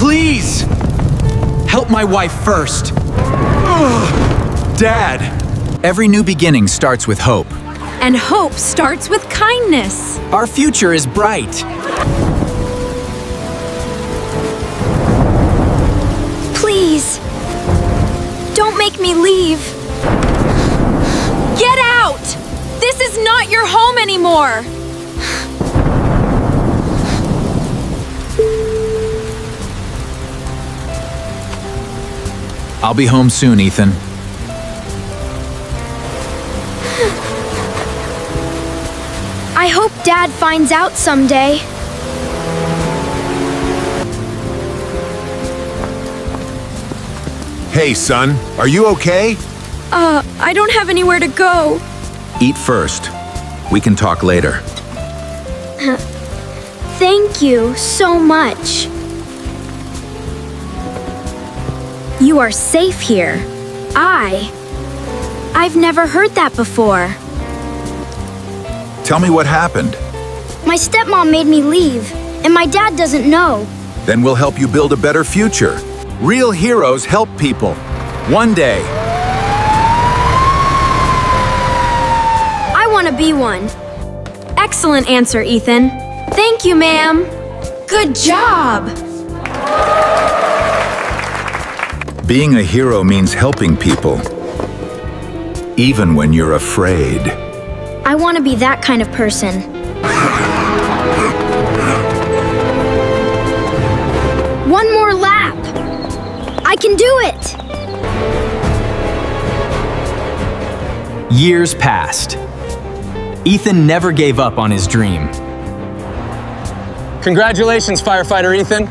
Please! Help my wife first. Ugh, Dad! Every new beginning starts with hope. And hope starts with kindness. Our future is bright. Please, don't make me leave. Get out! This is not your home anymore! I'll be home soon, Ethan. I hope Dad finds out someday. Hey, son, are you okay? I don't have anywhere to go. Eat first. We can talk later. Thank you so much. You are safe here. I've never heard that before. Tell me what happened. My stepmom made me leave, and my dad doesn't know. Then we'll help you build a better future. Real heroes help people. One day. I want to be one. Excellent answer, Ethan. Thank you, ma'am. Good job. Being a hero means helping people, even when you're afraid. I want to be that kind of person. One more lap. I can do it. Years passed. Ethan never gave up on his dream. Congratulations, firefighter Ethan.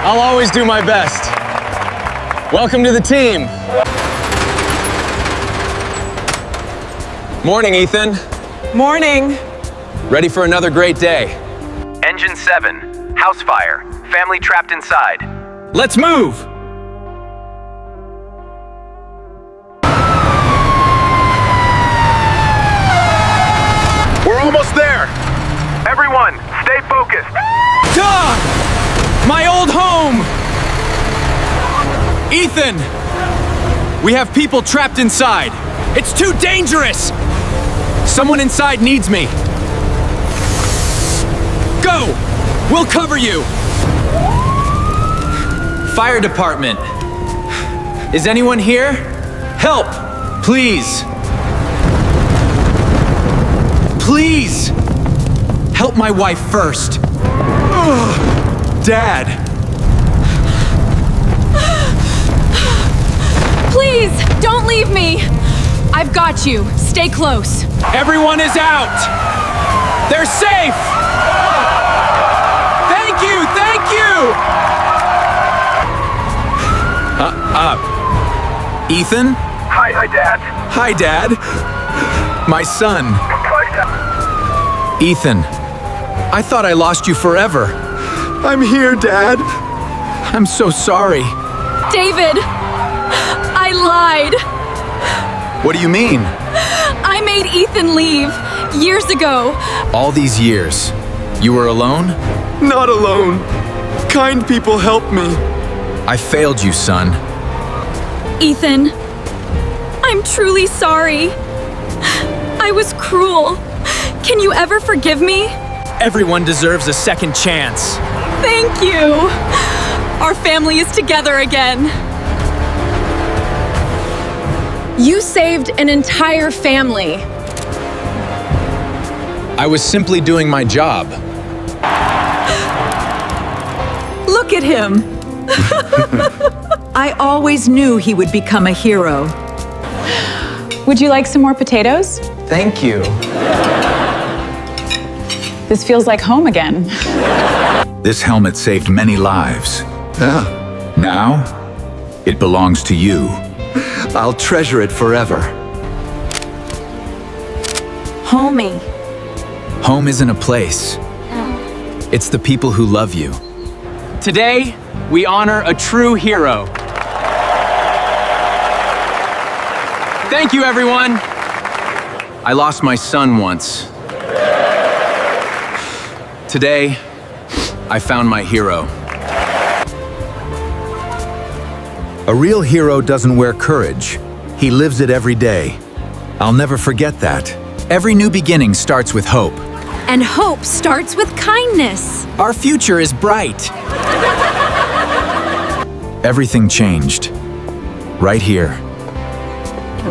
I'll always do my best. Welcome to the team. Morning, Ethan. Morning. Ready for another great day. Engine 7. House fire. Family trapped inside. Let's move! We're almost there! Everyone, stay focused. Duh! My old home! Ethan! We have people trapped inside. It's too dangerous! Someone inside needs me. Go! We'll cover you! Fire department. Is anyone here? Help! Please! Please! Help my wife first. Ugh, Dad! Please, don't leave me. I've got you. Stay close. Everyone is out! They're safe! Thank you! Thank you! Ethan? Hi, Dad. Hi, Dad. My son. Hi, Dad. Ethan, I thought I lost you forever. I'm here, Dad. I'm so sorry. David, I lied. What do you mean? I made Ethan leave years ago. All these years, you were alone? Not alone. Kind people help me. I failed you, son. Ethan, I'm truly sorry. I was cruel. Can you ever forgive me? Everyone deserves a second chance. Thank you. Our family is together again. You saved an entire family. I was simply doing my job. Look at him. I always knew he would become a hero. Would you like some more potatoes? Thank you. This feels like home again. This helmet saved many lives. Yeah, Now, it belongs to you. I'll treasure it forever. Homie. Home isn't a place. It's the people who love you. Today, we honor a true hero. Thank you, everyone. I lost my son once. Today, I found my hero. A real hero doesn't wear courage. He lives it every day. I'll never forget that. Every new beginning starts with hope. And hope starts with kindness. Our future is bright. Everything changed. Right here.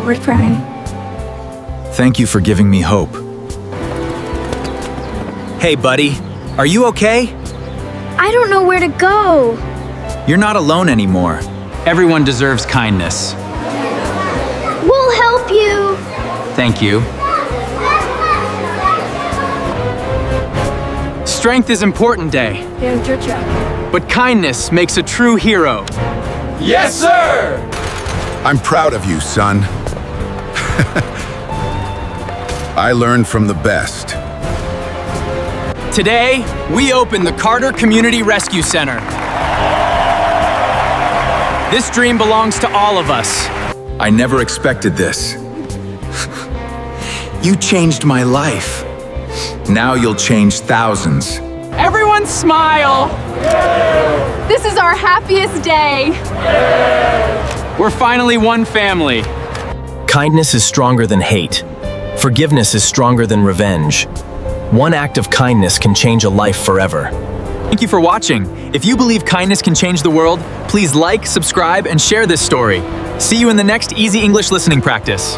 We're crying. Thank you for giving me hope. Hey, buddy. Are you okay? I don't know where to go. You're not alone anymore. Everyone deserves kindness. We'll help you. Thank you. Strength is important, Day. But kindness makes a true hero. Yes, sir! I'm proud of you, son. I learned from the best. Today, we open the Carter Community Rescue Center. This dream belongs to all of us. I never expected this. You changed my life. Now you'll change thousands. Everyone smile! This is our happiest day. We're finally one family. Kindness is stronger than hate. Forgiveness is stronger than revenge. One act of kindness can change a life forever. Thank you for watching. If you believe kindness can change the world, please like, subscribe, and share this story. See you in the next Easy English listening practice.